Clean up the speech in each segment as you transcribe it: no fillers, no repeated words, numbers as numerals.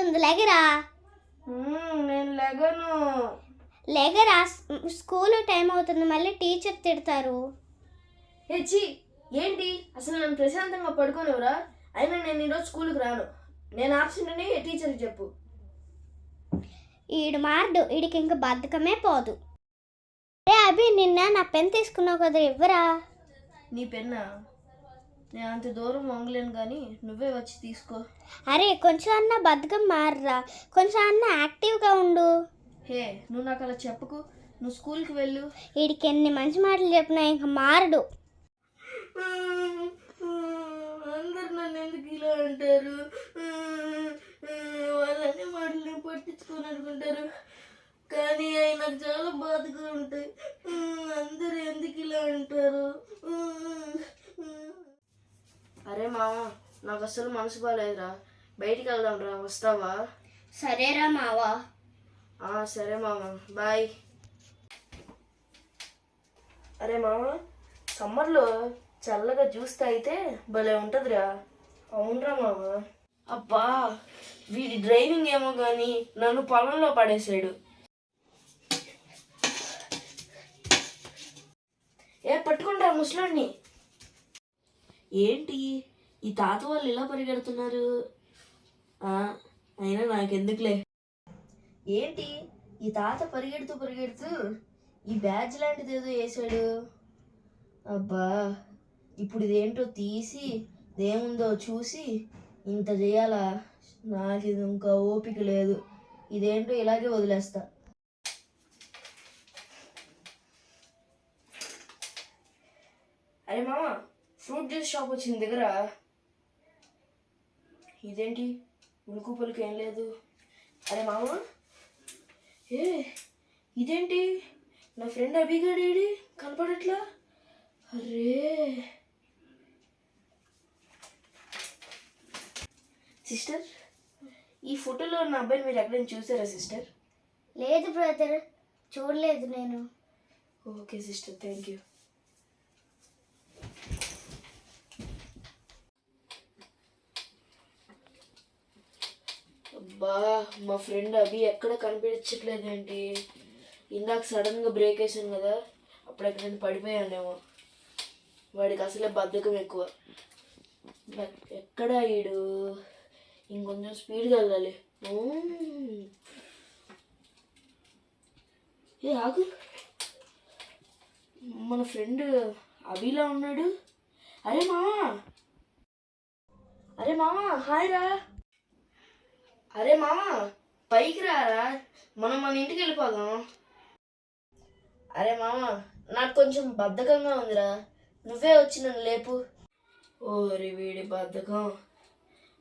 అవుతుంది, లేగరా. నేను లేగను. లేగరా, school time అవుతుంది, మళ్ళీ టీచర్ తిడతారు. హెచ్చి ఏంటి అసలు నన్ను ప్రశాంతంగా పడుకోనివరా? అయినా నేను ఈరోజు స్కూల్కి రాను. నేను ఆబ్సెంట్ అని టీచర్కి చెప్పు. ఈడు మారడు, ఈడికి ఇంక బద్ధకమే పోదు. అభి, నిన్న నా పెన్ తీసుకున్నావు కదా, ఇవ్వరా. నీ పెన్నా? నేను అంత దూరం వంగలేను కానీ నువ్వే వచ్చి తీసుకో. అరే, కొంచెం అన్నా బద్ధకం మారరా, కొంచెం అన్నా యాక్టివ్గా ఉండు. హే, నువ్వు నాకు అలా చెప్పకు. నువ్వు స్కూల్కి వెళ్ళు. వీడికి ఎన్ని మంచి మాటలు చెప్పినా ఇంకా మారడు. అందరు నన్ను ఎందుకు ఇలా అంటారు? వాళ్ళని మాటలు పట్టించుకొని అనుకుంటారు, కానీ అవి నాకు చాలా బాధగా ఉంటాయి. అందరు ఎందుకు ఇలా అంటారు? అరే మామ, నాకు అసలు మనసు బాగాలేదురా, బయటికి వెళ్దాం రా, వస్తావా? సరేరా మావా. సరే మామ, బాయ్. అరే మామ, సమ్మర్లో చల్లగా జ్యూస్ తాగితే భలే ఉంటుందిరా. అవునరా మామ. అబ్బా, వీడి డ్రైవింగ్ ఏమో కానీ నన్ను పొలంలో పడేసాడు. పట్టుకుంటా ముసలాన్ని. ఏంటి ఈ తాత వాళ్ళు ఇలా పరిగెడుతున్నారు? అయినా నాకెందుకులే. ఏంటి ఈ తాత పరిగెడుతూ పరిగెడుతూ ఈ బ్యాడ్జ్ లాంటిది ఏదో వేసాడు. అబ్బా, ఇప్పుడు ఇదేంటో తీసి ఇదేముందో చూసి ఇంత చేయాలా? నాకు ఇది ఇంకా ఓపిక లేదు. ఇదేంటో ఇలాగే వదిలేస్తా. అరే మామ, ఫ్రూట్ జ్యూస్ షాప్ వచ్చింది దగ్గర. ఇదేంటి ఉలుకు పలుకు ఏం లేదు? అరే మామ, ఇదేంటి నా ఫ్రెండ్ అభిగాడేడి కనపడట్లా? అరే సిస్టర్, ఈ ఫోటోలో ఉన్న అబ్బాయిని మీరు ఎక్కడైనా చూసారా సిస్టర్? లేదు బ్రదర్, చూడలేదు నేను. Okay sister, thank you. అబ్బా, మా ఫ్రెండ్ అభి ఎక్కడ కనిపించట్లేదేంటి? ఇందాక సడన్గా బ్రేక్ వేసాను కదా, అప్పుడు ఎక్కడైనా పడిపోయానేమో. వాడికి అసలే బద్ధకం ఎక్కువ. ఎక్కడ వీడు? ఇంకొంచెం స్పీడ్గా వెళ్ళాలి. ఆగు, మన ఫ్రెండ్ అభిలా ఉన్నాడు. అరే మామా, అరే మామా, హాయ్ రా. అరే మామా, పైకి రారా, మనం మన ఇంటికి వెళ్ళిపోదాం. అరే మామా, నాకు కొంచెం బద్ధకంగా ఉందిరా, నువ్వే వచ్చి నన్ను లేపు. ఓరి వీడి బద్ధకం.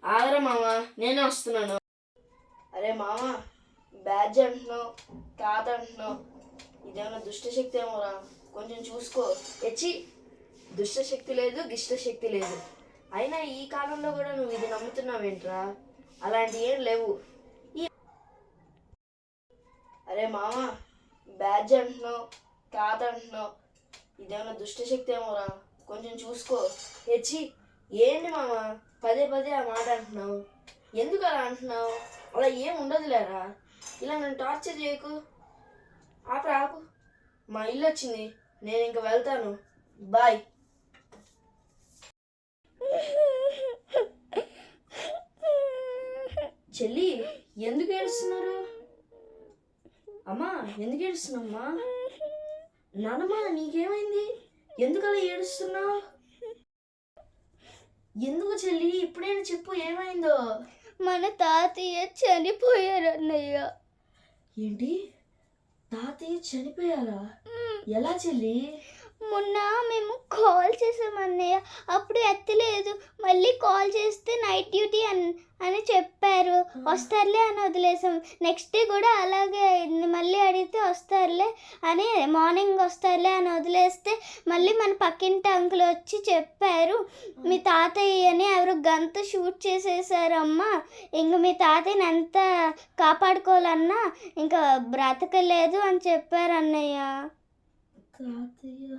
ఆగరా మామా, నేనే వస్తున్నాను. అరే మామా, బ్యాడ్జ్ అంటున్నావు, తాత అంటున్నావు, ఇదేమన్నా దుష్టశక్తి ఏమోరా, కొంచెం చూసుకో. తెచ్చి దుష్టశక్తి లేదు, గిష్టశక్తి లేదు. అయినా ఈ కాలంలో కూడా నువ్వు ఇది నమ్ముతున్నావేంట్రా? అలాంటి ఏం లేవు. అరే మామా, బ్యాడ్జ్ అంటున్నావు, తాత అంటున్నావు, ఇదేమన్నా దుష్టశక్తి ఏమోరా, కొంచెం చూసుకో. తెచ్చి ఏంటి మామా పదే పదే ఆ మాట అంటున్నావు? ఎందుకు అలా అంటున్నావు? అలా ఏం ఉండదులేరా, ఇలా నన్ను టార్చర్ చేయకు. ఆపు, మా ఇల్లు వచ్చింది, నేను ఇంక వెళ్తాను, బాయ్. చెల్లి, ఎందుకు ఏడుస్తున్నారు? అమ్మా, ఎందుకు ఏడుస్తున్నామ్మా? నానమ్మా, నీకేమైంది? ఎందుకు అలా ఏడుస్తున్నావు? ఎందుకు చెల్లి, ఇప్పుడైనా చెప్పు, ఏమైందో? మన తాతయ్య చనిపోయారు అన్నయ్య. ఏంటి, తాతయ్య చనిపోయారా? ఎలా చెల్లి? మొన్న మేము కాల్ చేసాం అన్నయ్య, అప్పుడు ఎత్తలేదు. మళ్ళీ కాల్ చేస్తే నైట్ డ్యూటీ అని చెప్పారు. వస్తారులే అని వదిలేసాం. నెక్స్ట్ డే కూడా అలాగే అయింది. మళ్ళీ అడిగితే వస్తారులే అని, మార్నింగ్ వస్తారులే అని వదిలేస్తే మళ్ళీ మన పక్కింటి అంకుల్ వచ్చి చెప్పారు, మీ తాతయ్యని ఎవరు గన్తో షూట్ చేసేసారమ్మా, ఇంక మీ తాతయ్యని ఎంత కాపాడుకోవాలన్నా ఇంకా బ్రతకలేదు అని చెప్పారు అన్నయ్య. తాతయ్య